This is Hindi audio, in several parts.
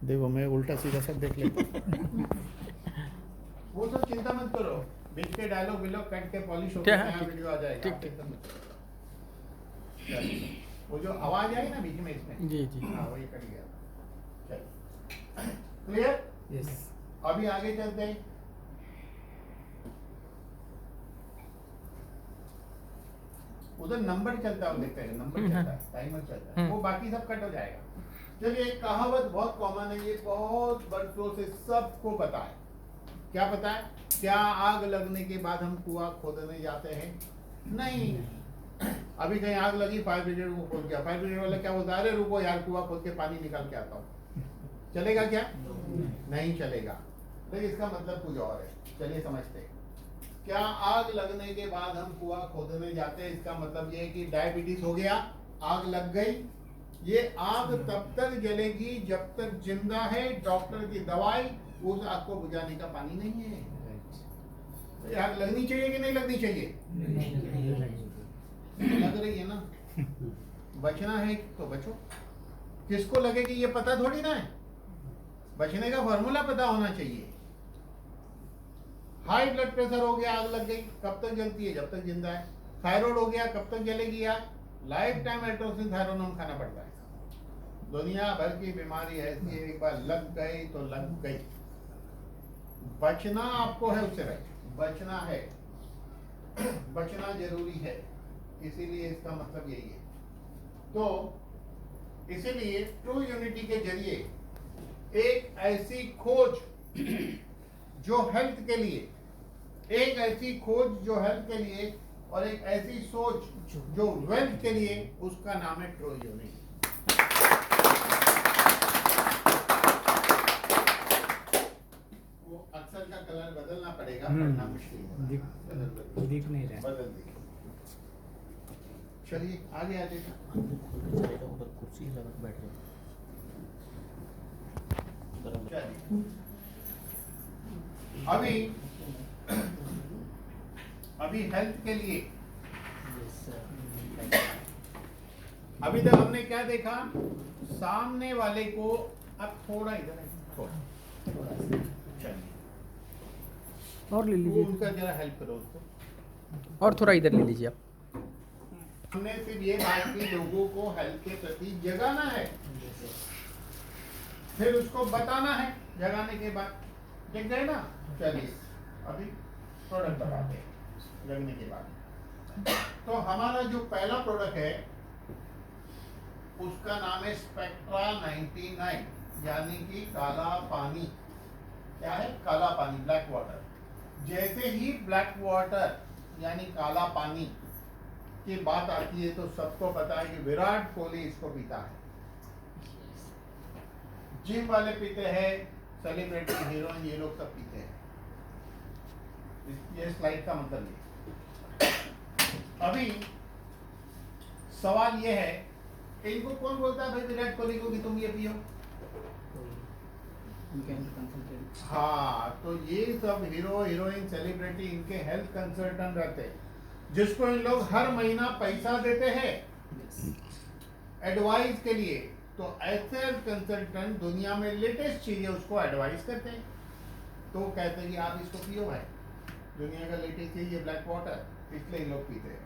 देखो मैं उल्टा सीधा सब देख लेता हूँ। वो सब चिंता मत करो, बीच के डायलॉग विलॉग कट के पॉलिश होकर क्या? नया वीडियो आ जाएगा। ठीक, आप ठीक। चिंता मत करो। चलिए, वो जो आवाज आई ना बीच में इसमें, जी, जी। हाँ वही कट गया। चलिए, क्लियर? यस। अभी आगे चलते हैं। उधर नंबर चलता है, देखते हैं नंबर चलता है, टाइमर चलता है, वो बाकी सब कट हो जाएगा। चलिए, एक कहावत बहुत कॉमन है, ये बहुत बरसों से सबको पता है। क्या पता है? क्या आग लगने के बाद हम कुआं खोदने जाते हैं? नहीं। अभी कहीं आग लगी, फायर ब्रिगेड को खोल गया, फायर ब्रिगेड वाला क्या बोलता है, अरे रुको यार कुआं खोद के पानी निकाल के आता हूँ। चलेगा क्या? नहीं चलेगा। लेकिन इसका मतलब कुछ और है, चलिए समझते हैं। क्या आग लगने के बाद हम कुआं खोदने जाते हैं, इसका मतलब ये है कि डायबिटीज हो गया, आग लग गई। ये आग तब तक जलेगी जब तक जिंदा है, डॉक्टर की दवाई उस आग को बुझाने का पानी नहीं है। तो ये आग लगनी चाहिए कि नहीं लगनी चाहिए? लग रही है ना। बचना है तो बचो। किसको लगेगी ये पता थोड़ी ना है, बचने का फॉर्मूला पता होना चाहिए। हाई ब्लड प्रेशर हो गया, आग लग गई, कब तक जलती है? जब तक जिंदा है। थायराइड हो गया, कब तक जलेगी आग? लाइफ टाइम एल्ट्रोक्सिन थायरोनोन खाना पड़ता है। दुनिया भर की बीमारी ऐसी है, एक बार लग गई तो लग गई। बचना आपको है उससे, भाई बचना है। बचना जरूरी है, इसीलिए इसका मतलब यही है। तो इसीलिए ट्रू यूनिटी के जरिए एक ऐसी खोज जो हेल्थ के लिए, एक ऐसी खोज जो हेल्थ के लिए, और एक ऐसी सोच जो वेल्थ के लिए, उसका नाम है ट्रू यूनिटी। वो अक्सर का कलर बदलना पड़ेगा, पढ़ना मुश्किल है। दिख नहीं रहा। बदल दिए। चलिए आगे आ जाइए। उधर कुर्सी लगा के बैठ जाओ। चलिए, अभी हेल्थ के लिए अभी तक हमने क्या देखा? सामने वाले को, अब थोड़ा इधर है, थोड़ा चलिए, और ले वो लीजिए, उनका जरा हेल्प करो उसको। और थोड़ा इधर ले लीजिए आप। हमने सिर्फ ये बात की, लोगों को हेल्थ के प्रति जगाना है, फिर उसको बताना है। जगाने के बाद जग गए ना। चलिए अभी प्रोडक्ट बताते हैं जगने के बाद। तो हमारा जो पहला प्रोडक्ट है उसका नाम है स्पेक्ट्रा 99, यानी कि काला पानी। क्या है? काला पानी, ब्लैक वाटर। जैसे ही ब्लैक वाटर यानी काला पानी की बात आती है तो सबको पता है कि विराट कोहली इसको पीता है, जिम वाले पीते हैं, सेलिब्रिटी, हीरोइन, ये लोग सब पीते हैं। ये स्लाइड का मतलब ये। अभी सवाल ये है, इनको कौन बोलता है भाई विराट कोहली को कि तुम ये पियो? हाँ, तो ये सब हीरो, हीरोइन, सेलिब्रिटी, इनके हेल्थ कंसल्टेंट रहते हैं, जिसको इन लोग हर महीना पैसा देते हैं एडवाइस के लिए। तो ऐसे कंसल्टेंट दुनिया में लेटेस्ट चीजें उसको एडवाइस करते हैं। तो कहते हैं कि आप इसको पियो भाई, दुनिया का लेटेस्ट चीज ये ब्लैक वाटर, इसलिए इन लोग पीते हैं।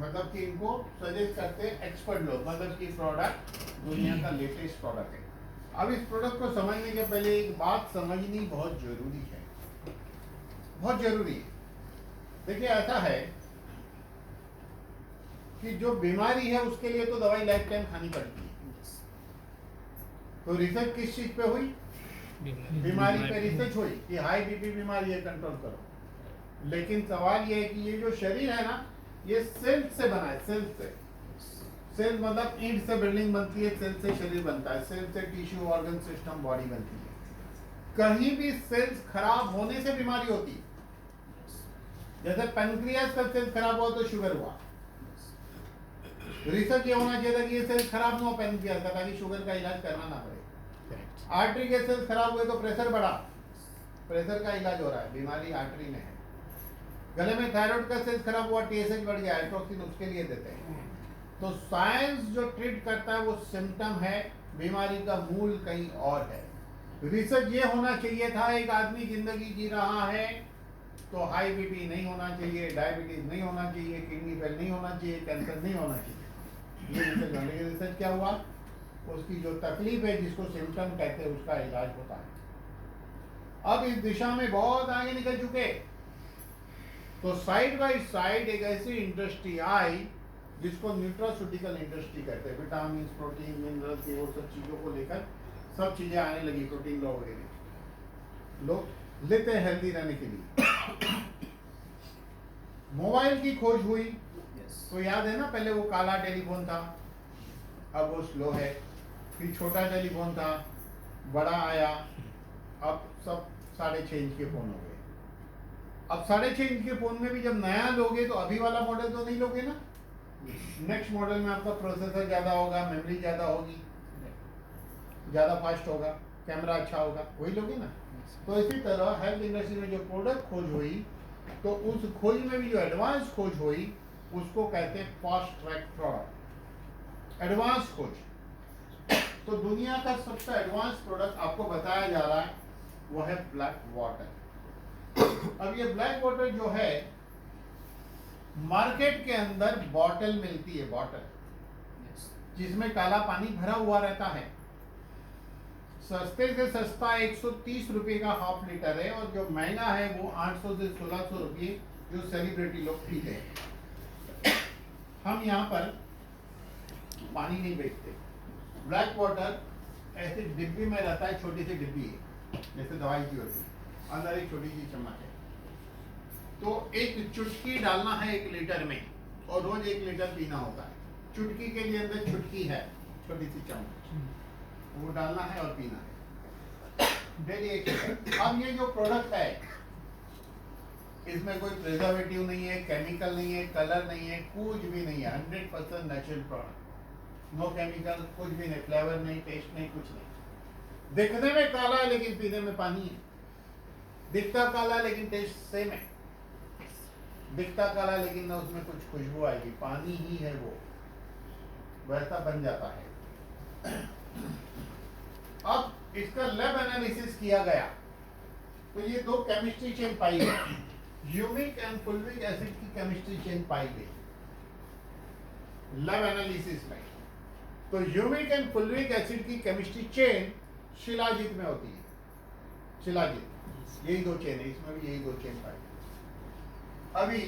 मतलब कि इनको सजेस्ट करते हैं एक्सपर्ट लोग, मतलब कि प्रोडक्ट दुनिया का लेटेस्ट प्रोडक्ट है। अब इस प्रोडक्ट को समझने के पहले एक बात समझनी बहुत जरूरी है, बहुत जरूरी है। देखिए ऐसा है कि जो बीमारी है उसके लिए तो दवाई लाइफ टाइम खानी पड़ती है। तो रिसर्च किस चीज पे हुई? बीमारी पे रिसर्च हुई कि हाई बीपी बीमारी है, कंट्रोल करो। लेकिन सवाल ये है कि ये जो शरीर है ना, ये सेल्स से बना है, सेल्स से। सेल मतलब ईंट से बिल्डिंग बनती है, सेल से शरीर बनता है, सेल से टिश्यू, ऑर्गन सिस्टम, बॉडी बनती है। कहीं भी सेल्स खराब होने से बीमारी होती है। जैसे पैनक्रियास का सेल खराब हुआ तो शुगर हुआ। रिसर्च ये होना चाहिए था कि ये सेल खराब ना हो पैनक्रियास का, ताकि शुगर का इलाज करना ना पड़े। आर्टरी के सेल खराब हुए तो प्रेशर बढ़ा, प्रेशर का इलाज हो रहा है, बीमारी आर्टरी में है। गले में थायराइड का सेल खराब हुआ, टीएसएच बढ़ गया, एल्ट्रोक्सिन उसके लिए देते हैं। तो साइंस जो ट्रीट करता है वो सिम्टम है, बीमारी का मूल कहीं और है। रिसर्च ये होना चाहिए था, एक आदमी जिंदगी जी रहा है तो हाई बीपी नहीं होना चाहिए, डायबिटीज नहीं होना चाहिए, किडनी फेल नहीं होना चाहिए, कैंसर नहीं होना चाहिए। ये रिसर्च होने के रिसर्च क्या हुआ, उसकी जो तकलीफ है जिसको सिम्टम कहते हैं उसका इलाज होता है। अब इस दिशा में बहुत आगे निकल चुके। तो साइड बाय साइड एक ऐसी इंडस्ट्री आई जिसको न्यूट्रास्यूटिकल इंडस्ट्री कहते हैं। विटामिन, प्रोटीन, मिनरल्स, ये वो सब चीजों को लेकर सब चीजें आने लगी, प्रोटीन लो वगैरह लोग लेते हैं हेल्दी रहने के लिए। मोबाइल की खोज हुई तो याद है ना, पहले वो काला टेलीफोन था, अब वो स्लो है। फिर छोटा टेलीफोन था, बड़ा आया, अब सब 6.5 इंच के फोन हो गए। अब 6.5 इंच के फोन में भी जब नया लोगे तो अभी वाला मॉडल तो नहीं लोगे ना। नेक्स्ट मॉडल में आपका प्रोसेसर ज्यादा होगा, मेमोरी ज्यादा होगी, ज्यादा फास्ट होगा, कैमरा अच्छा होगा, वही लोगे ना। तो इसी तरह हेल्थ इंडस्ट्री में जो प्रोडक्ट खोज हुई, तो उस खोज में भी जो एडवांस खोज हुई उसको कहते हैं फास्ट ट्रैक प्रोडक्ट, एडवांस खोज। तो दुनिया का सबसे एडवांस प्रोडक्ट आपको बताया जा रहा है वो है ब्लैक वाटर। अब ये ब्लैक वाटर जो है, मार्केट के अंदर बॉटल मिलती है, बॉटल जिसमें काला पानी भरा हुआ रहता है। सस्ते से सस्ता 130 रुपए का हाफ लीटर है, और जो महंगा है वो 800 से 1600 रुपये, जो सेलिब्रिटी लोग पीते हैं। हम यहाँ पर पानी नहीं बेचते। ब्लैक वाटर ऐसे डिब्बी में रहता है, छोटी सी डिब्बी है जैसे दवाई की होती है, अंदर एक छोटी सी चम्मच है। तो एक चुटकी डालना है 1 लीटर में, और रोज 1 लीटर पीना होता है। चुटकी के लिए अंदर चुटकी है, छोटी सी चम्मच, वो डालना है और पीना है डेली 1 लीटर। अब ये जो प्रोडक्ट है इसमें कोई प्रिजर्वेटिव नहीं है, केमिकल नहीं है, कलर नहीं है, कुछ भी नहीं है, 100% नेचुरल प्रोडक्ट, नो केमिकल, कुछ भी नहीं, फ्लेवर नहीं, टेस्ट नहीं, कुछ नहीं। दिखने में काला है लेकिन पीने में पानी है। दिखता काला लेकिन टेस्ट सेम है। दिखता काला लेकिन ना उसमें कुछ खुशबू आएगी, पानी ही है वो, वैसा बन जाता है। अब इसका लैब एनालिसिस किया गया तो ये 2 केमिस्ट्री चेन पाई गई, ह्यूमिक एंड फुल्विक एसिड की केमिस्ट्री चेन पाई गई लैब एनालिसिस में। तो ह्यूमिक एंड फुल्विक एसिड की केमिस्ट्री चेन शिलाजीत में होती है, शिलाजीत, यही 2 चेन है, इसमें भी यही 2 चेन पाई। अभी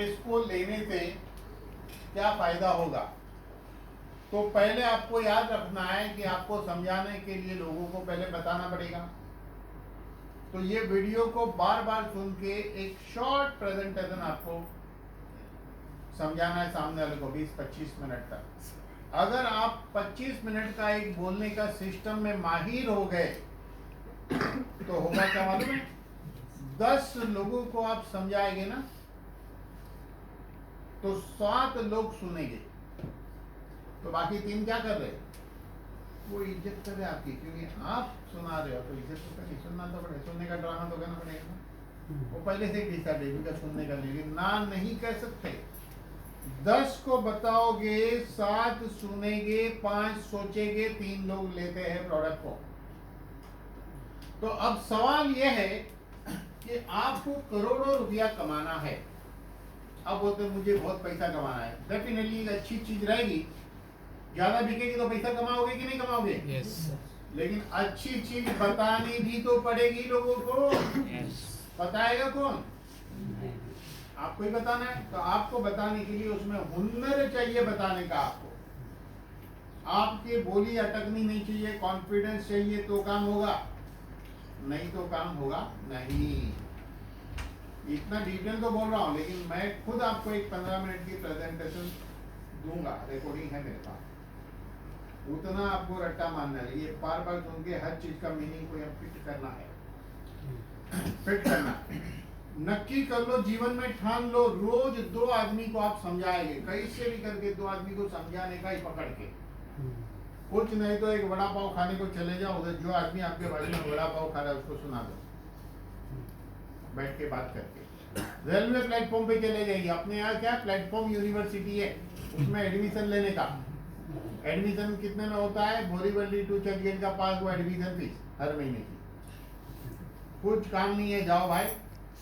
इसको लेने से क्या फायदा होगा, तो पहले आपको याद रखना है कि आपको समझाने के लिए लोगों को पहले बताना पड़ेगा। तो ये वीडियो को बार बार सुन के एक शॉर्ट प्रेजेंटेशन आपको समझाना है सामने वाले को 20-25 मिनट तक। अगर आप 25 मिनट का एक बोलने का सिस्टम में माहिर हो गए तो होगा क्या मालूम है, 10 लोगों को आप समझाएंगे ना तो 7 लोग सुनेंगे, तो बाकी 3 क्या कर रहे, वो इज्जत कर रहे आपकी, क्योंकि आप सुना रहे हो तो इज्जत तो करनी, सुनना तो पड़ेगा, सुनने का ड्रामा तो करना पड़ेगा ना। वो पहले से डिसाइड है सुनने का, लेकिन ना नहीं कह सकते। 10 को बताओगे, 7 सुनेंगे, 5 सोचेंगे, 3 लोग लेते हैं प्रोडक्ट को। तो अब सवाल यह है कि आपको करोड़ों रुपया कमाना है। अब बोलते मुझे बहुत पैसा कमाना है, डेफिनेटली एक अच्छी चीज रहेगी, ज्यादा बिकेगी तो पैसा कमाओगे कि नहीं कमाओगे? यस लेकिन अच्छी चीज बतानी भी तो पड़ेगी लोगों को। बताएगा कौन? आपको ही बताना है। तो आपको बताने के लिए उसमें हुनर चाहिए बताने का। आपकी बोली अटकनी नहीं चाहिए, कॉन्फिडेंस चाहिए तो काम होगा, नहीं तो काम होगा नहीं। इतना डिटेल तो बोल रहा हूँ, लेकिन मैं खुद आपको एक 15 मिनट की प्रेजेंटेशन दूंगा, रिकॉर्डिंग है मेरे पास। उतना आपको रट्टा मारना है, ये बार बार सुन के हर चीज का मीनिंग को फिट करना है, फिट करना। नक्की कर लो, जीवन में ठान लो, रोज 2 आदमी को आप समझाएंगे, कैसे भी करके 2 आदमी को समझाने का ही पकड़ के। कुछ नहीं तो एक वड़ा पाव खाने को चले जाओ, उधर जो आदमी आपके बाजू में वड़ा पाव खा रहा है उसको सुना दो, बैठ के बात करके। रेलवे प्लेटफॉर्म पे चले जाइए, अपने यहाँ क्या प्लेटफॉर्म यूनिवर्सिटी है, उसमें एडमिशन लेने का एडमिशन कितने में होता है? बोरीवली टू चर्चगेट का पास हुआ एडमिशन फीस हर महीने की। कुछ काम नहीं है, जाओ भाई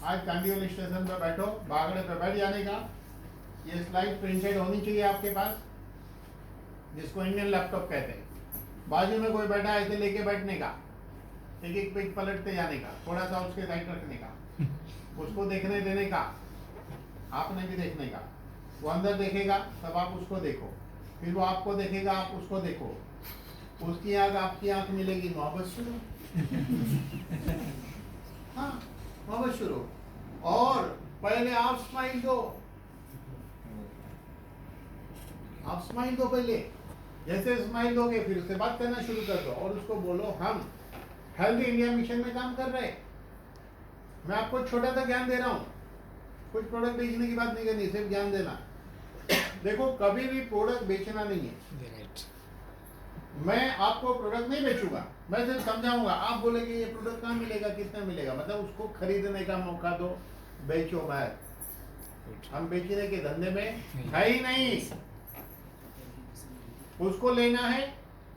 आज कांदीवली स्टेशन पर बैठो, बागड़े पे बैठ जाने का। ये स्लाइड प्रिंटेड होनी चाहिए आपके पास, जिसको इंडियन लैपटॉप कहते हैं। बाजू में कोई बैठा है, इसे लेके बैठने का, एक एक पेज पलटते जाने का, थोड़ा सा उसके साइड रखने का, उसको देखने देने का, आपने भी देखने का। वो अंदर देखेगा तब आप उसको देखो, फिर वो आपको देखेगा, आप उसको देखो। उसकी आंख आपकी आंख मिलेगी, मोहब्बत शुरू। हाँ, मोहब्बत शुरू। और पहले आप स्माइल दो, आप स्माइल दो पहले। जैसे स्माइल दोगे फिर उससे बात करना शुरू कर दो और उसको बोलो हम हेल्दी इंडिया मिशन में काम कर रहे हैं। मैं आपको छोटा सा ज्ञान दे रहा हूँ, कुछ प्रोडक्ट बेचने की बात नहीं करनी, सिर्फ ज्ञान देना। देखो कभी भी प्रोडक्ट बेचना नहीं है। मैं आपको प्रोडक्ट नहीं बेचूंगा, मैं सिर्फ समझाऊंगा। आप बोलेंगे ये प्रोडक्ट कहाँ मिलेगा, कितना मिलेगा, मतलब उसको खरीदने का मौका दो, बेचो मत। हम बेचने के धंधे में है ही नहीं। उसको लेना है,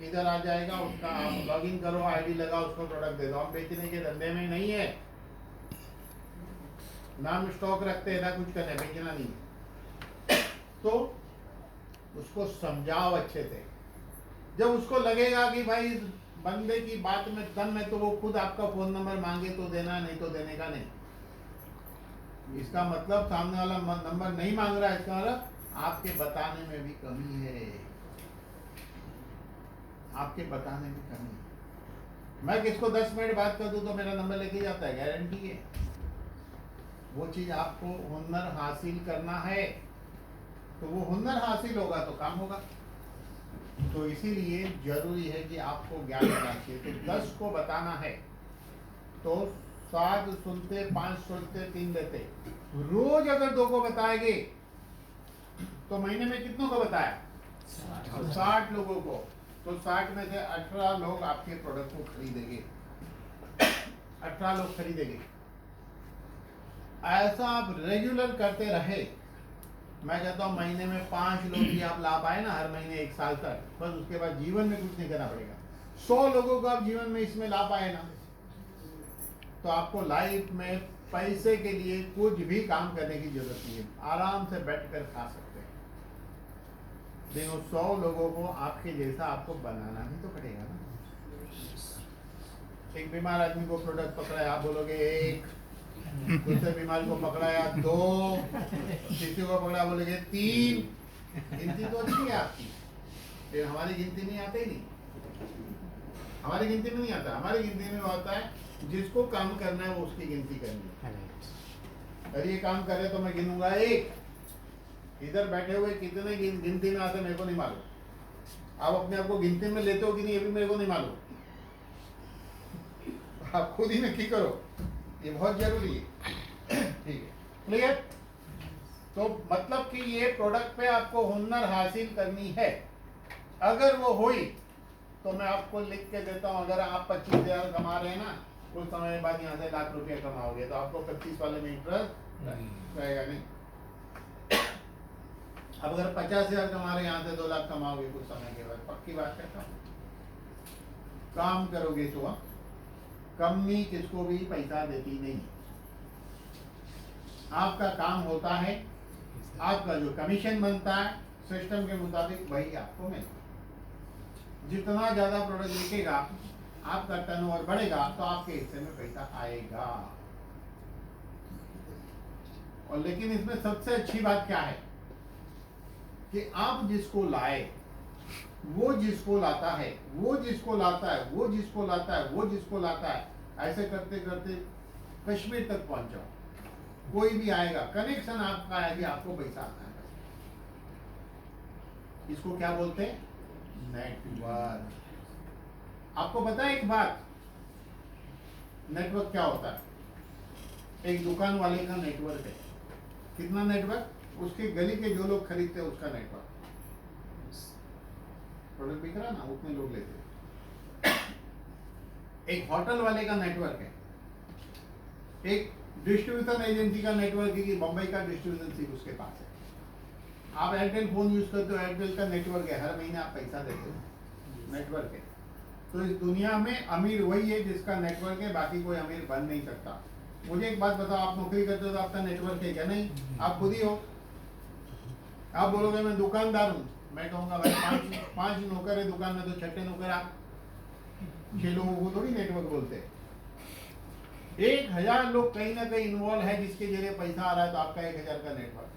इधर आ जाएगा, उसका आप लॉगिन करो, आईडी लगाओ, उसको प्रोडक्ट दे दो। हम बेचने के धंधे में नहीं है, नाम स्टॉक रखते हैं ना कुछ करने, बेचना नहीं है। तो उसको समझाओ अच्छे से। जब उसको लगेगा कि भाई इस बंदे की बात में दम है, तो वो खुद आपका फोन नंबर मांगे तो देना, नहीं तो देने का नहीं। इसका मतलब सामने वाला नंबर नहीं मांग रहा है, इसका मतलब आपके बताने में भी कमी है, आपके बताने में कमी है। मैं किसको 10 मिनट बात कर दूं तो मेरा नंबर लेके जाता है, गारंटी है। वो चीज आपको हुनर हासिल करना है, तो वो हुनर हासिल होगा तो काम होगा। तो इसीलिए जरूरी है कि आपको ज्ञान होना चाहिए। तो 10 को बताना है तो 7 सुनते, 5 सुनते, 3 देते। रोज अगर 2 को बताएंगे तो महीने में कितनों को बताया? 60 लोगों को। तो 60 में से 18 लोग आपके प्रोडक्ट को खरीदेंगे, 18 लोग खरीदेंगे। ऐसा आप रेगुलर करते रहे, मैं कहता हूँ महीने में 5 लोग भी आप ला पाए ना, हर महीने 1 साल तक, बस उसके बाद जीवन में कुछ नहीं करना पड़ेगा। 100 लोगों को आप जीवन में इसमें ला पाए ना, तो आपको लाइफ में पैसे के लिए कुछ भी काम करने की जरूरत नहीं है, आराम से बैठ कर खा सकते हैं। देखो 100 लोगों को आपके जैसा आपको बनाना भी तो पड़ेगा ना। एक बीमार आदमी को प्रोडक्ट पकड़ाया, आप बोलोगे 1, दूसरे बीमार को पकड़ाया 2, किसी को पकड़ा बोलेंगे 3। गिनती तो अच्छी है आपकी, फिर हमारी गिनती में आते ही नहीं, हमारी गिनती में नहीं आता। हमारी गिनती में आता है जिसको काम करना है वो उसकी गिनती करनी है। अरे ये काम करे तो मैं गिनूंगा 1। इधर बैठे हुए कितने गिनती में आते मेरे को नहीं मालूम। आप अपने आप को गिनती में लेते हो कि नहीं ये भी मेरे को नहीं मालूम, आप खुद ही नक्की करो, ये बहुत जरूरी है। ठीक है, क्लियर? तो मतलब कि ये प्रोडक्ट पे आपको हुनर हासिल करनी है। अगर वो हुई तो मैं आपको लिख के देता हूं, अगर आप 25,000 कमा रहे हैं ना, कुछ समय बाद यहाँ से लाख रुपया कमाओगे, तो आपको 25 वाले में इंटरेस्ट रहेगा नहीं। अब अगर 50,000 कमा रहे हैं, यहाँ से 2 लाख कमाओगे कुछ समय के बाद, पक्की बात कहता हूँ। काम करोगे तो कंपनी किसको भी पैसा देती नहीं, आपका काम होता है, आपका जो कमीशन बनता है सिस्टम के मुताबिक वही आपको मिलता है। जितना ज्यादा प्रोडक्ट बिकेगा, आपका टर्नओवर बढ़ेगा, तो आपके हिस्से में पैसा आएगा। और लेकिन इसमें सबसे अच्छी बात क्या है कि आप जिसको लाए, वो जिसको लाता है, वो जिसको लाता है, वो जिसको लाता है, वो जिसको लाता है, ऐसे करते करते कश्मीर तक पहुंच जाओ। कोई भी आएगा, कनेक्शन आपका है कि आपको पैसा आता है। इसको क्या बोलते हैं? नेटवर्क। आपको पता है एक बात, नेटवर्क क्या होता है? एक दुकान वाले का नेटवर्क है। कितना नेटवर्क? उसके गली के जो लोग खरीदते हैं उसका नेटवर्क। प्रोडक्ट बिक रहा ना, उतने लोग लेते हैं। एक होटल वाले का नेटवर्क है, एक डिस्ट्रीब्यूशन एजेंसी का नेटवर्क है कि बंबई का डिस्ट्रीब्यूशन सिर्फ उसके पास है। आप एयरटेल फोन यूज करते हो, एयरटेल का नेटवर्क है, हर महीने आप पैसा देते हो, नेटवर्क है। तो इस दुनिया में अमीर वही है जिसका नेटवर्क है, बाकी कोई अमीर बन नहीं सकता। मुझे एक बात बताओ, आप नौकरी करते हो तो आपका नेटवर्क है क्या? नहीं, आप खुद ही हो। आप बोलोगे मैं दुकानदार हूँ, मैं कहूँगा भाई पांच नौकर है दुकान में, तो छठे नौकर आप। 6 लोगों को थोड़ी नेटवर्क बोलते हैं। 1000 लोग कहीं ना कहीं इन्वॉल्व है जिसके जरिए पैसा आ रहा है, तो आपका 1000 का नेटवर्क।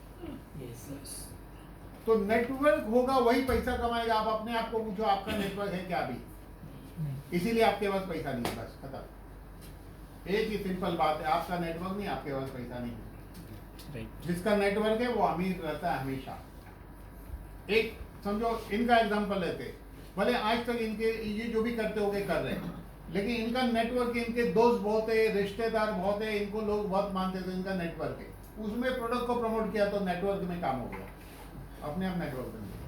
तो नेटवर्क होगा वही पैसा कमाएगा। आप अपने आप को पूछो, आपका नेटवर्क है क्या अभी? इसीलिए आपके पास पैसा नहीं है, बस खत्म। एक ही सिंपल बात है, आपका नेटवर्क नहीं, आपके पास पैसा नहीं है। जिसका नेटवर्क है वो अमीर रहता है हमेशा। एक समझो, इनका एग्जांपल लेते, भले आज तक इनके ये जो भी करते होंगे कर रहे हैं, लेकिन इनका नेटवर्क, इनके दोस्त बहुत है, रिश्तेदार बहुत है, इनको लोग बहुत मानते थे, इनका नेटवर्क है। उसमें प्रोडक्ट को प्रमोट किया तो नेटवर्क में काम हो गया, अपने आप नेटवर्क बन गया।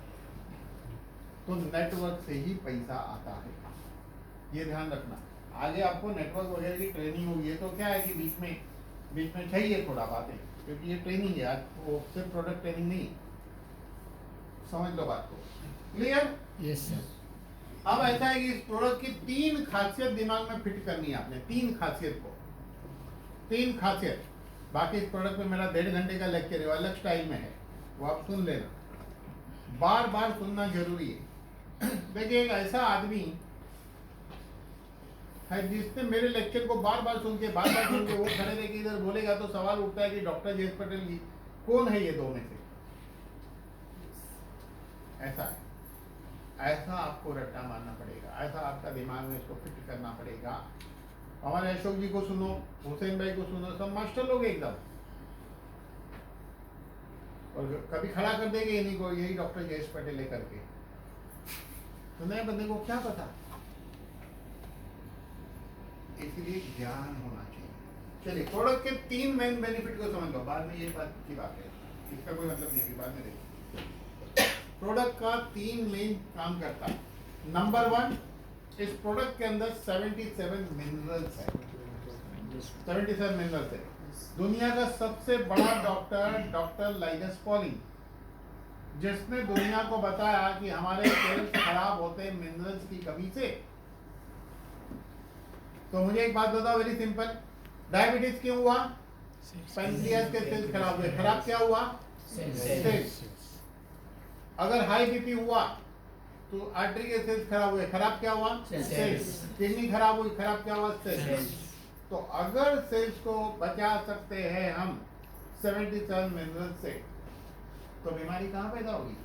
तो नेटवर्क से ही पैसा आता है, ये ध्यान रखना। आगे आपको नेटवर्क वगैरह की ट्रेनिंग होगी, ये तो क्या है कि बीच में चाहिए थोड़ा बातें, क्योंकि ये ट्रेनिंग है, वो सिर्फ प्रोडक्ट ट्रेनिंग नहीं। समझ लो बात को, क्लियर? Yes sir. अब ऐसा है कि इस प्रोडक्ट की 3 खासियत दिमाग में फिट करनी है आपने, 3 खासियत को, 3 खासियत। बाकी इस प्रोडक्ट में मेरा 1.5 घंटे का लेक्चर है, वो अलग स्टाइल में है, वो आप सुन लेना, बार बार सुनना जरूरी है। देखिए, एक ऐसा आदमी है जिसने मेरे लेक्चर को बार बार सुन के वो खड़े रह के इधर बोलेगा, तो सवाल उठता है कि डॉक्टर जयेश पटेल जी कौन है ये 2 में से? ऐसा है, ऐसा आपको रट्टा मारना पड़ेगा, ऐसा आपका दिमाग में इसको फिट करना पड़ेगा। हमारे अशोक जी को सुनो, हुसैन भाई को सुनो, सब मास्टर लोग एकदम, और कभी खड़ा कर देंगे इन्हीं को, यही डॉक्टर जयेश पटेल है करके। तो नए बंदे को क्या पता, इसलिए ज्ञान होना चाहिए। चलिए, प्रोडक्ट के 3 मेन बेनिफिट को समझ लो, बाद में ये बात की बात है, इसका कोई मतलब नहीं है, बाद में देखिए। प्रोडक्ट का 3 मेन काम करता है। नंबर 1, इस प्रोडक्ट के अंदर 77 मिनरल्स है, 77 मिनरल्स है। दुनिया का सबसे बड़ा डॉक्टर लाइनस पॉलिंग, जिसने दुनिया को बताया कि हमारे सेल्स खराब होते हैं मिनरल्स की कमी से। तो मुझे एक बात बताओ, वेरी सिंपल, डायबिटीज क्यों हुआ? पैंक्रियास के सेल्स खराब हुए। खराब क्या हुआ? सेल्स। अगर हाई बीपी हुआ तो आर्टरी के सेल्स खराब हुए। खराब क्या हुआ? सेल्स। किडनी खराब हुई, खराब क्या हुआ? सेल्स। तो अगर सेल्स को बचा सकते हैं हम 77 मिनरल से, तो बीमारी कहाँ पैदा होगी?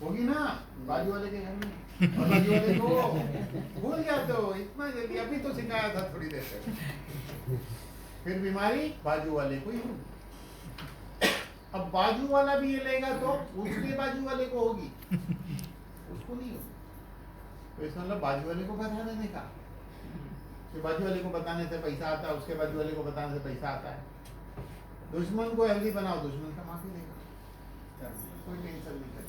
होगी ना, बाजू वाले के घर में। और बाजू वाले को भूल जाते हो इतना जल्दी, अभी तो सिखाया था थोड़ी देर पहले। फिर बीमारी बाजू वाले को ही होगी। अब बाजू वाला भी ये लेगा तो उसके बाजू वाले को होगी, उसको नहीं होगी। तो इसका मतलब बाजू वाले को बता देने का, कि बाजू वाले को बताने से पैसा आता है, उसके बाजू वाले को बताने से पैसा आता है। दुश्मन को हेल्दी बनाओ, दुश्मन का माफी देगा, कोई टेंशन नहीं करेगा।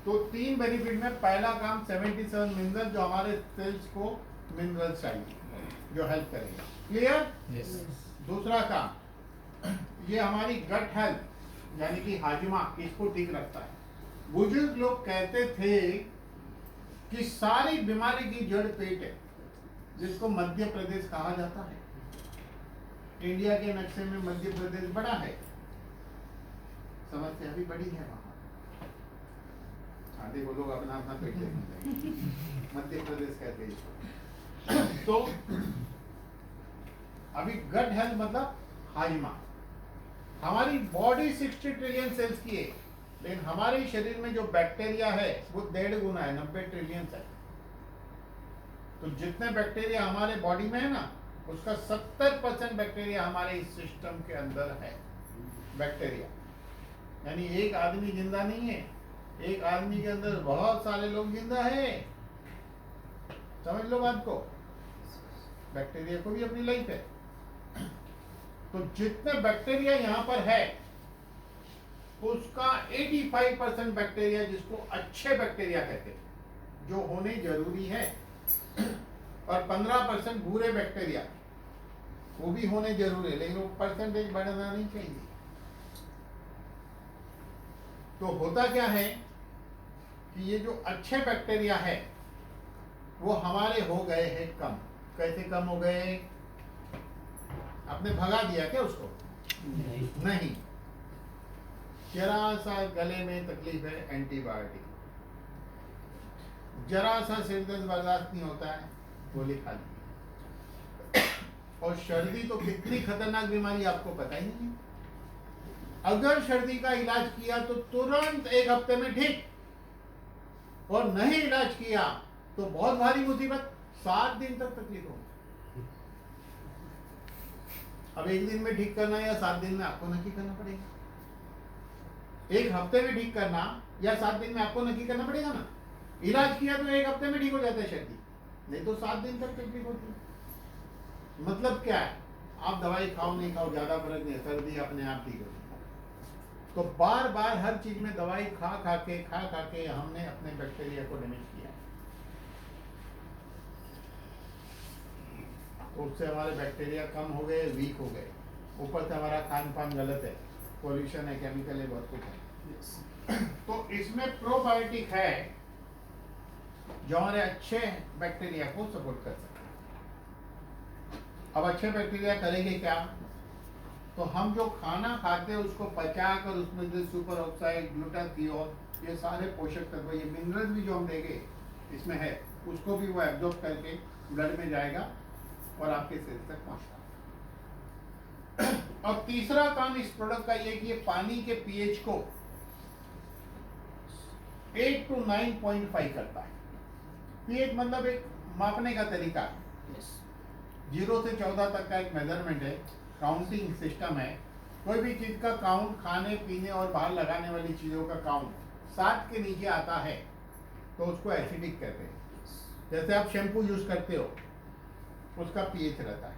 तो 3 बेनिफिट में पहला काम 77 मिनरल, जो हमारे सेल्स को मिनरल चाहिए, जो हेल्प करेगा। क्लियर? यस। दूसरा काम, ये हमारी गट हेल्थ यानी कि हाजमा, इसको ठीक रखता है। बुजुर्ग लोग कहते थे कि सारी बीमारी की जड़ पेट है, जिसको मध्य प्रदेश कहा जाता है। इंडिया के नक्शे में मध्य प्रदेश बड़ा है, समस्या भी बड़ी है वहां। देखो लोग अपना अपना पेट देखते हैं, मध्य प्रदेश कहते हैं। तो अभी गट हेल्थ मतलब हाजमा। हमारी बॉडी 60 ट्रिलियन सेल्स की है, लेकिन हमारे शरीर में जो बैक्टीरिया है वो 1.5 गुना है, 90 ट्रिलियन है। तो जितने बैक्टीरिया हमारे बॉडी में है ना, उसका 70% बैक्टीरिया हमारे इस सिस्टम के अंदर है। बैक्टीरिया यानी एक आदमी जिंदा नहीं है, एक आदमी के अंदर बहुत सारे लोग जिंदा है। समझ लो बात को, बैक्टीरिया को भी अपनी लाइफ है। तो जितने बैक्टीरिया यहाँ पर है, उसका 85% बैक्टीरिया, जिसको अच्छे बैक्टीरिया कहते हैं, जो होने जरूरी है, और 15% बुरे बैक्टीरिया, वो भी होने जरूरी है, लेकिन वो परसेंटेज बढ़ना नहीं चाहिए। तो होता क्या है कि ये जो अच्छे बैक्टीरिया है वो हमारे हो गए हैं कम। कैसे कम हो गए? आपने भगा दिया क्या उसको? नहीं। जरा सा गले में तकलीफ है, एंटीबायोटिक। जरा सा सिर दर्द बर्दाश्त नहीं होता है, गोली खा ली। और सर्दी तो कितनी खतरनाक बीमारी आपको पता ही नहीं है। अगर सर्दी का इलाज किया तो तुरंत 1 हफ्ते में ठीक, और नहीं इलाज किया तो बहुत भारी मुसीबत, 7 दिन तक तकलीफ होगी। अब 1 दिन में ठीक करना या 7 दिन में आपको नक्की करना पड़ेगा। 1 हफ्ते में ठीक करना या 7 दिन में आपको नक्की करना पड़ेगा ना। इलाज किया तो 1 हफ्ते में ठीक हो जाता है सर्दी, नहीं तो 7 दिन तक तकलीफ होती है। मतलब क्या है? आप दवाई खाओ नहीं खाओ ज्यादा फर्क नहीं, सर्दी अपने आप ठीक होती है। तो बार बार हर चीज में दवाई खा खा के हमने अपने बैक्टीरिया को डैमेज किया। तो उससे हमारे बैक्टीरिया कम हो गए, वीक हो गए। ऊपर से हमारा खान पान गलत है, पॉल्यूशन है, केमिकल है, बहुत कुछ है। तो इसमें प्रोबायोटिक है जो हमारे अच्छे बैक्टीरिया को सपोर्ट कर सकते हैं। अब अच्छे बैक्टीरिया करेंगे क्या? तो हम जो खाना खाते हैं उसको पचा कर उसमें जो सुपर ऑक्साइड, ग्लूटाथियोन, ये सारे पोषक तत्व, ये मिनरल्स भी जो हम देंगे इसमें है, उसको भी वो एब्जॉर्ब करके ब्लड में जाएगा और आपके शरीर तक पहुंचता है। और तीसरा काम इस प्रोडक्ट का ये कि ये पानी के पीएच को 8 to 9.5 करता है। पीएच मतलब एक मापने का तरीका है। 0 से 14 तक का एक मेजरमेंट है, काउंटिंग सिस्टम है। कोई भी चीज का काउंट, खाने पीने और बाहर लगाने वाली चीजों का काउंट 7 के नीचे आता है तो उसको एसिडिक कहते हैं। जैसे आप शैम्पू यूज करते हो, उसका पीएच रहता है।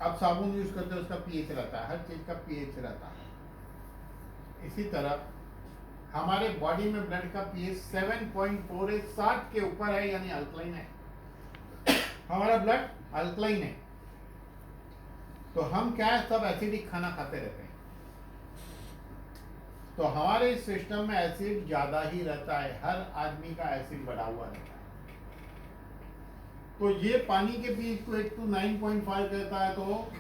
आप साबुन यूज करते हो, उसका पीएच रहता है। हर चीज का पीएच रहता है। इसी तरह हमारे बॉडी में ब्लड का पीएच 7.4 है, 7 के ऊपर है, यानी अल्कलाइन है। हमारा ब्लड अल्कलाइन है। तो हम क्या है, सब एसिडिक खाना खाते रहते हैं। तो हमारे सिस्टम में एसिड ज्यादा ही रहता है, हर आदमी का एसिड बढ़ा हुआ रहता है। तो ये पानी के पीएच को 8 to 9.5 कहता है, तो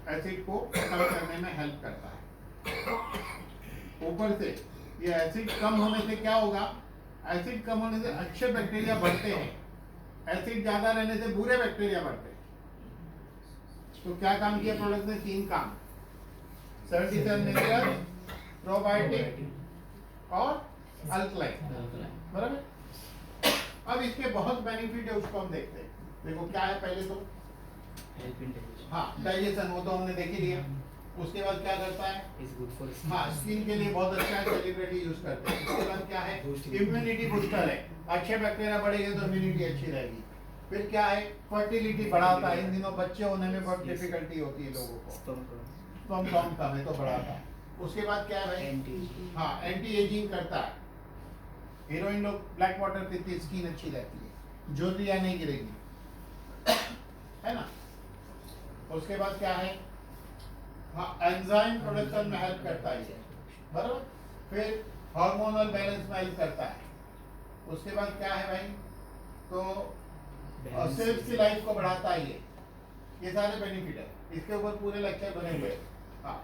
एसिड को कम करने में हेल्प करता है। ऊपर से ये एसिड कम होने से क्या होगा? एसिड कम होने से अच्छे बैक्टीरिया बढ़ते हैं, एसिड ज्यादा रहने से बुरे बैक्टीरिया बढ़ते हैं। तो क्या काम किया प्रोडक्ट ने? 3 काम। 77 मिनरल, प्रोबायोटिक और अल्कलाइन, बराबर। अब इसके बहुत बेनिफिट है, उसको हम देखते हैं। देखो क्या है, पहले तो हाँ डाइजेशन, वो तो हमने देख ही लिया। उसके बाद क्या करता है? हाँ, स्किन के लिए बहुत अच्छा है, सेलिब्रिटी यूज करते हैं। उसके बाद क्या है? इम्यूनिटी बूस्टर है, अच्छे बैक्टीरिया बढ़ेंगे तो इम्यूनिटी अच्छी रहेगी। फिर क्या है? फर्टिलिटी बढ़ाता है। इन दिनों बच्चे होने में बहुत डिफिकल्टी होती है लोगों को, स्पर्म काउंट कम है तो बढ़ाता है। उसके बाद क्या है भाई? हाँ, एंटी एजिंग करता है। हीरोइन लोग ब्लैक वाटर पीती, स्किन अच्छी रहती है, ज्योतियां नहीं गिरेगी, है ना। उसके बाद क्या है? हाँ, एंजाइम प्रोडक्शन में हेल्प करता है, बराबर। फिर हार्मोनल बैलेंस में हेल्प करता है। उसके बाद क्या है भाई? तो सेल्स की लाइफ को बढ़ाता है ये सारे बेनिफिट है। इसके ऊपर पूरे लेक्चर बने हुए हैं। हाँ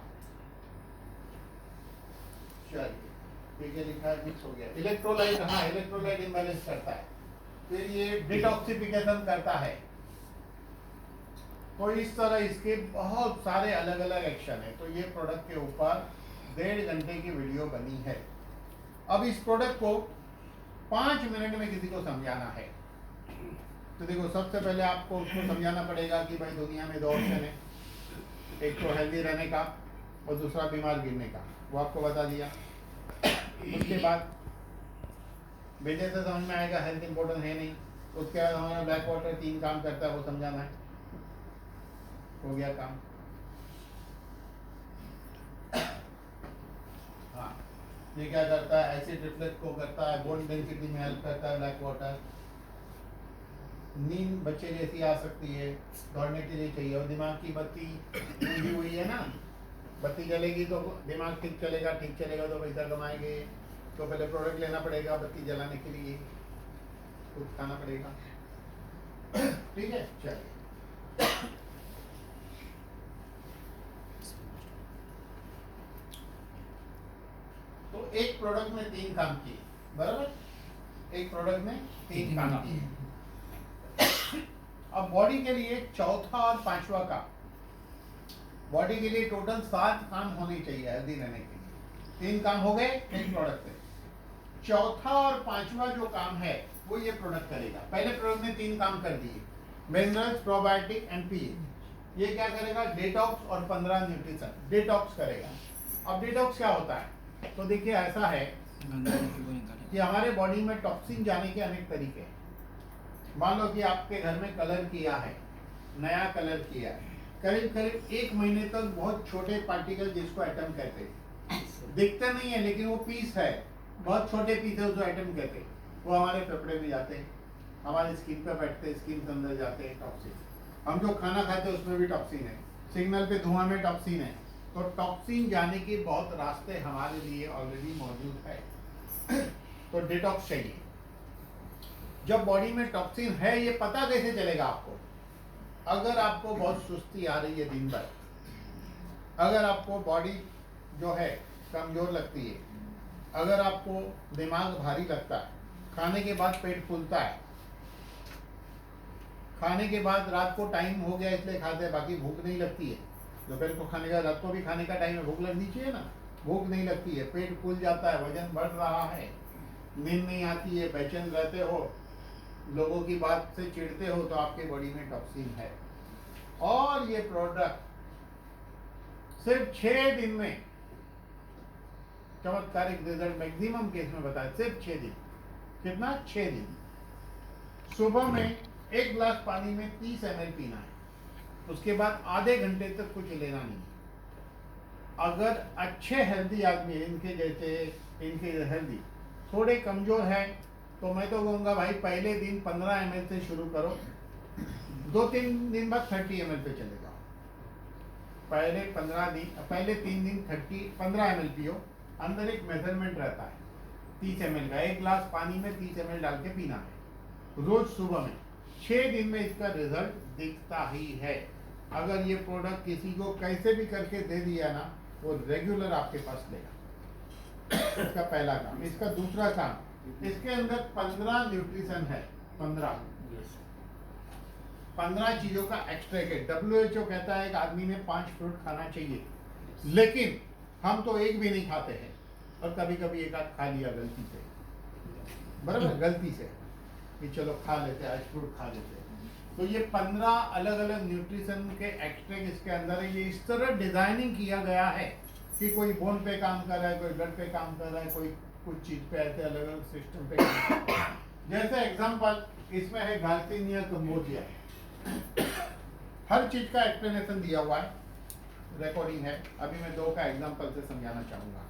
चलिए, ठीक है, लिखा है, मिक्स हो गया। इलेक्ट्रोलाइट, हाँ इलेक्ट्रोलाइट इम्बैलेंस करता है। फिर ये डिटॉक्सिफिकेशन करता है। तो इस तरह इसके बहुत सारे अलग अलग एक्शन है। तो ये प्रोडक्ट के ऊपर 1.5 घंटे की वीडियो बनी है। अब इस प्रोडक्ट को 5 मिनट में किसी को समझाना है, तो देखो सबसे पहले आपको उसको समझाना पड़ेगा कि भाई दुनिया में 2 ऑप्शन है, एक तो हेल्दी रहने का और दूसरा बीमार गिरने का, वो आपको बता दिया। उसके बाद बेटे से समझ में आएगा हेल्थ इंपॉर्टेंट है नहीं। उसके बाद हमारा ब्लैक वाटर 3 काम करता है, वो समझाना है, हो गया काम। हाँ, ये क्या करता है? एसिड रिफ्लेक्स को करता है, बोन डेंसिटी में हेल्प करता है ब्लैक वाटर। नींद बच्चे जैसी आ सकती है, दौड़ने के लिए चाहिए। और दिमाग की बत्ती ऊंधी हुई है ना, बत्ती जलेगी तो दिमाग ठीक चलेगा तो पैसा कमाएंगे। तो पहले प्रोडक्ट लेना पड़ेगा बत्ती जलाने के लिए, कुछ खाना पड़ेगा। ठीक है, चलिए। तो एक प्रोडक्ट में 3 काम किए, बराबर? एक प्रोडक्ट में 3 काम किए। अब बॉडी के लिए चौथा और पांचवा काम, बॉडी के लिए टोटल 7 काम होने चाहिए हेल्दी रहने के लिए। 3 काम हो गए एक प्रोडक्ट से। चौथा और पांचवा जो काम है वो ये प्रोडक्ट करेगा। पहले प्रोडक्ट ने 3 काम कर दिए, मिनरल्स, प्रोबायोटिक एंड पीएच। ये क्या करेगा? डिटॉक्स और 15 न्यूट्रिशन डिटॉक्स करेगा। अब डिटॉक्स क्या होता है? तो देखिए ऐसा है कि हमारे बॉडी में टॉक्सिन जाने के अनेक तरीके हैं। मान लो कि आपके घर में कलर किया है, नया कलर किया है, करीब करीब 1 महीने तक बहुत छोटे पार्टिकल, जिसको एटम कहते हैं, दिखते नहीं है लेकिन वो पीस है, बहुत छोटे पीस है, उसको एटम कहते हैं, वो हमारे फेफड़े में जाते हैं, हमारे स्किन पे बैठते हैं, स्किन के अंदर जाते हैं टॉक्सिन। हम जो खाना खाते हैं उसमें भी टॉक्सिन है, सिग्नल पे धुआं में टॉक्सिन है। तो टॉक्सिन जाने के बहुत रास्ते हमारे लिए ऑलरेडी मौजूद है। तो डिटॉक्स चाहिए। जब बॉडी में टॉक्सिन है ये पता कैसे चलेगा आपको? अगर आपको बहुत सुस्ती आ रही है दिन भर, अगर आपको बॉडी जो है कमजोर लगती है, अगर आपको दिमाग भारी लगता है, खाने के बाद पेट फूलता है, खाने के बाद रात को टाइम हो गया इसलिए खाते हैं, बाकी भूख नहीं लगती है, दोपहर को खाने का, रात को भी खाने का टाइम है, भूख लगनी चाहिए ना, भूख नहीं लगती है, पेट फूल जाता है, वजन बढ़ रहा है, नींद नहीं आती है, बेचैन रहते हो, लोगों की बात से चिढ़ते हो, तो आपके बॉडी में टॉक्सिन है। और ये प्रोडक्ट सिर्फ 6 दिन में चमत्कारिक रिजल्ट मैक्सिमम केस में बताया, सिर्फ 6 दिन। कितना? 6 दिन। सुबह में 1 गिलास पानी में 30 ml पीना है, उसके बाद आधे घंटे तक कुछ लेना नहीं। अगर अच्छे हेल्दी आदमी, इनके जैसे, इनके हेल्दी थोड़े कमजोर है, तो मैं तो कहूँगा भाई पहले दिन 15 ml से शुरू करो, 2-3 दिन बाद 30 ml पे चले जाओ। पहले 3 दिन 15 ml पियो, अंदर एक मेजरमेंट रहता है 30 ml का, 1 गिलास पानी में 30 ml डाल के पीना है रोज सुबह में। 6 दिन में इसका रिजल्ट दिखता ही है। अगर ये प्रोडक्ट किसी को कैसे भी करके दे दिया ना, वो रेगुलर आपके पास लेगा। इसका पहला काम। इसका दूसरा काम, इसके अंदर 15 न्यूट्रिशन है, 15 चीजों का एक्सट्रैक्ट है। WHO कहता है एक आदमी ने 5 फ्रूट खाना चाहिए, लेकिन हम तो एक भी नहीं खाते हैं, और कभी कभी एक आध खा लिया गलती से, बराबर, गलती से कि चलो खा लेते, आज फ्रूट खा लेते। तो ये 15 अलग अलग न्यूट्रिशन के एक्सट्रैक्ट इसके अंदर है। ये इस तरह डिजाइनिंग किया गया है कि कोई बोन पे काम कर रहा है, कोई ब्लड पे काम कर रहा है, कोई कुछ चीज पे, ऐसे अलग अलग सिस्टम पे काम कर रहा है। जैसे एग्जांपल इसमें है गार्सिनिया कैम्बोजिया, हर चीज का एक्सप्लेनेशन दिया हुआ है, रिकॉर्डिंग है। अभी मैं 2 का एग्जांपल से समझाना चाहूंगा।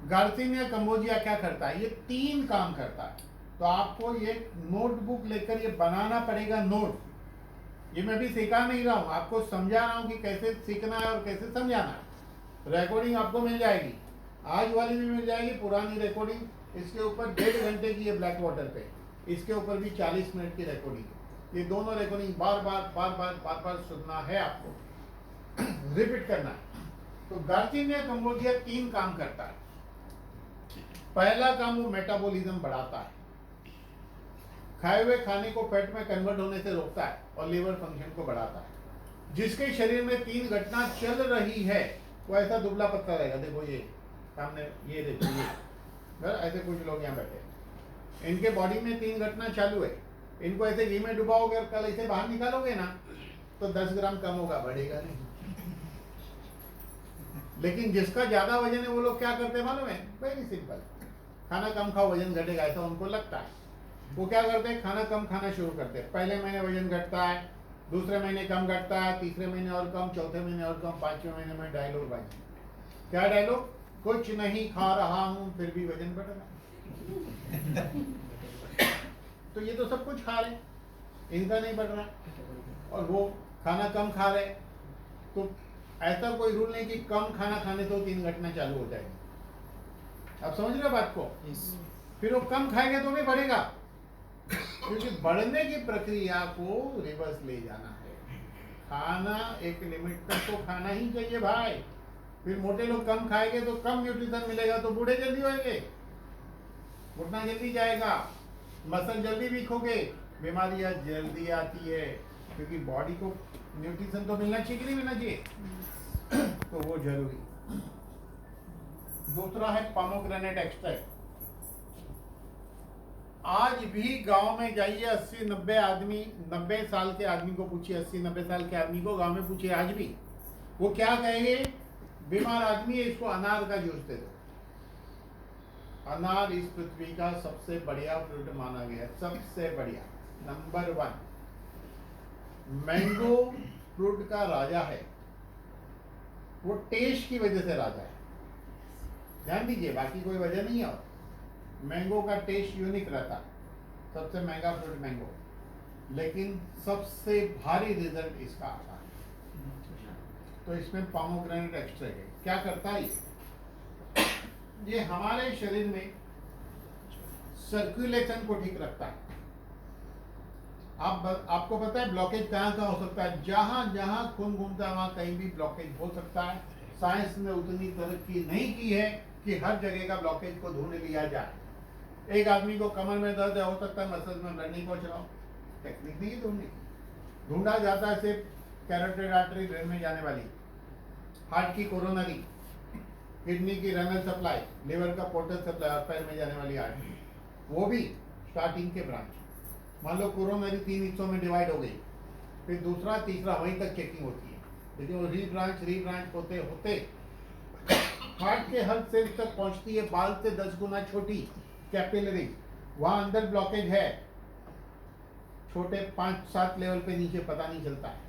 गार्सिनिया कैम्बोजिया क्या करता है? ये 3 काम करता है। तो आपको ये नोटबुक लेकर ये बनाना पड़ेगा नोट। ये मैं भी सिखा नहीं रहा हूँ, आपको समझा रहा हूँ कि कैसे सीखना है और कैसे समझाना है। रिकॉर्डिंग आपको मिल जाएगी, आज वाली भी मिल जाएगी, पुरानी रिकॉर्डिंग। इसके ऊपर 1.5 घंटे की है ब्लैक वाटर पे, इसके ऊपर भी 40 मिनट की रिकॉर्डिंग है। ये दोनों रिकॉर्डिंग बार बार सुनना है आपको, रिपीट करना है। तो गार्सिनिया कैम्बोजिया 3 काम करता है। पहला काम, वो मेटाबॉलिज्म बढ़ाता है, खाए हुए खाने को फैट में कन्वर्ट होने से रोकता है और लीवर फंक्शन को बढ़ाता है। जिसके शरीर में 3 घटना चल रही है वो ऐसा दुबला पतला रहेगा। देखो ये सामने, ये देखो, ये ऐसे कुछ लोग यहाँ बैठे, इनके बॉडी में 3 घटना चालू है। इनको ऐसे घी में डुबाओगे और कल ऐसे बाहर निकालोगे ना, तो 10 ग्राम कम होगा, बढ़ेगा नहीं। लेकिन जिसका ज्यादा वजन है वो लोग क्या करते हैं मालूम है? वेरी सिंपल, खाना कम खाओ वजन घटेगा, ऐसा उनको लगता है। वो क्या करते हैं? खाना कम खाना शुरू करते हैं। पहले महीने वजन घटता है, दूसरे महीने कम घटता है, तीसरे महीने और कम, चौथे महीने और कम, 5वें महीने में डायलॉग बाई। क्या डायलॉग? कुछ नहीं खा रहा हूं फिर भी वजन बढ़ रहा है। तो ये तो सब कुछ खा रहे, इनका नहीं बढ़ रहा, और वो खाना कम खा रहे। तो ऐसा कोई रूल नहीं कि कम खाना खाने तो 3 घटना चालू हो जाएगी। आप समझ रहे हो बात को? फिर वो कम खाएगा तो भी बढ़ेगा, क्योंकि बढ़ने की प्रक्रिया को रिवर्स ले जाना है। खाना एक लिमिट तक तो खाना ही चाहिए भाई। फिर मोटे लोग कम खाएंगे तो कम न्यूट्रिशन मिलेगा, तो बूढ़े जल्दी होंगे, घुटना जल्दी जाएगा, मसल जल्दी वीक होंगे, बीमारियां जल्दी आती है, क्योंकि बॉडी को न्यूट्रिशन तो मिलना चाहिए कि नहीं मिलना चाहिए, तो वो जरूरी। दूसरा है पोमोग्रेनेट एक्सट्रैक्ट। आज भी गांव में जाइए, 80-90 आदमी, 90 साल के आदमी को पूछिए, 80-90 साल के आदमी को गांव में पूछिए, आज भी वो क्या कहेंगे? बीमार आदमी है, इसको अनार का जूस दे दो। अनार इस पृथ्वी का सबसे बढ़िया फ्रूट माना गया है, सबसे बढ़िया, नंबर 1। मैंगो फ्रूट का राजा है, वो टेस्ट की वजह से राजा है, ध्यान दीजिए, बाकी कोई वजह नहीं है। और मैंगो का टेस्ट यूनिक रहता, सबसे महंगा फ्रूट मैंगो, लेकिन सबसे भारी रिजल्ट इसका आता है। तो इसमें पोमोग्रेनेट एक्सट्रैक्ट है। क्या करता है ये हमारे शरीर में सर्कुलेशन को ठीक रखता है। आपको पता है ब्लॉकेज कहाँ हो सकता है? जहां जहां खून घूमता है वहां कहीं भी ब्लॉकेज हो सकता है। साइंस ने उतनी तरक्की नहीं की है कि हर जगह का ब्लॉकेज को ढूंढ लिया जाए। एक आदमी को कमर में दर्द है, हो सकता है मसल्स में ब्लड नहीं पहुंच रहा हो, टेक्निक नहीं ढूंढने की। ढूंढा जाता है सिर्फ कैरोटिड आर्टरी ब्रेन में जाने वाली, हार्ट की कोरोनरी, किडनी की रेनल सप्लाई, लिवर का पोर्टल सप्लाई और पैर में जाने वाली आर्टरी, वो भी स्टार्टिंग के ब्रांच। मान लो कोरोनरी 3 हिस्सों में डिवाइड हो गई, फिर दूसरा तीसरा वहीं तक चेकिंग होती है, लेकिन वो रीब्रांच होते होते हार्ट के हर सेल तक पहुंचती है, बाल से 10 गुना छोटी कैपिलरी, वहां अंदर ब्लॉकेज है, छोटे 5-7 लेवल पे नीचे पता नहीं चलता है।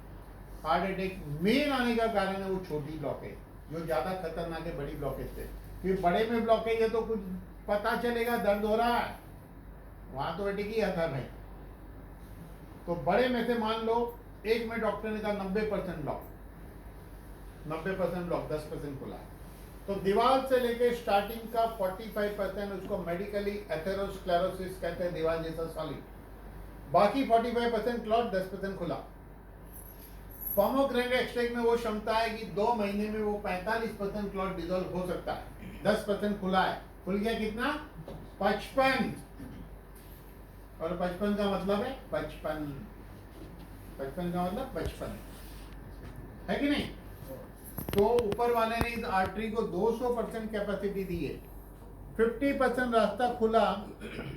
हार्ट अटैक मेन आने का कारण है वो छोटी ब्लॉकेज, जो ज्यादा खतरनाक है बड़ी ब्लॉकेज से। फिर बड़े में ब्लॉकेज है तो कुछ पता चलेगा दर्द हो रहा है, वहां तो अटैक ही आता है भाई। तो बड़े में से मान लो एक में डॉक्टर ने कहा 90% ब्लॉक, 90% ब्लॉक, 10% खुला है। तो दीवार से लेके स्टार्टिंग का 45% उसको मेडिकली एथेरोस्क्लेरोसिस कहते हैं, दीवार जैसा सॉलिड, बाकी 45% क्लॉट, 10% खुला। पोमोग्रेनेट एक्सट्रैक्ट में वो क्षमता है कि 2 महीने में वो 45% क्लॉट डिसॉल्व हो सकता है, 10% खुला है। खुल गया कितना? 55। और 55 का मतलब है 55, 55 का मतलब 55 है कि नहीं? तो ऊपर वाले ने इस आर्टरी को 200% कैपेसिटी दी है, 50% रास्ता खुला,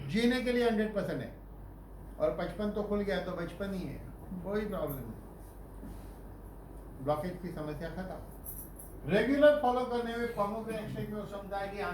जीने के लिए 100% है, और 55 तो खुल गया तो 55 ही है, कोई प्रॉब्लम नहीं, ब्लॉकेज की समस्या खत्म। रेगुलर फॉलो करने में पोमोग्रेनेट एक्सट्रैक्ट में क्षमता है कि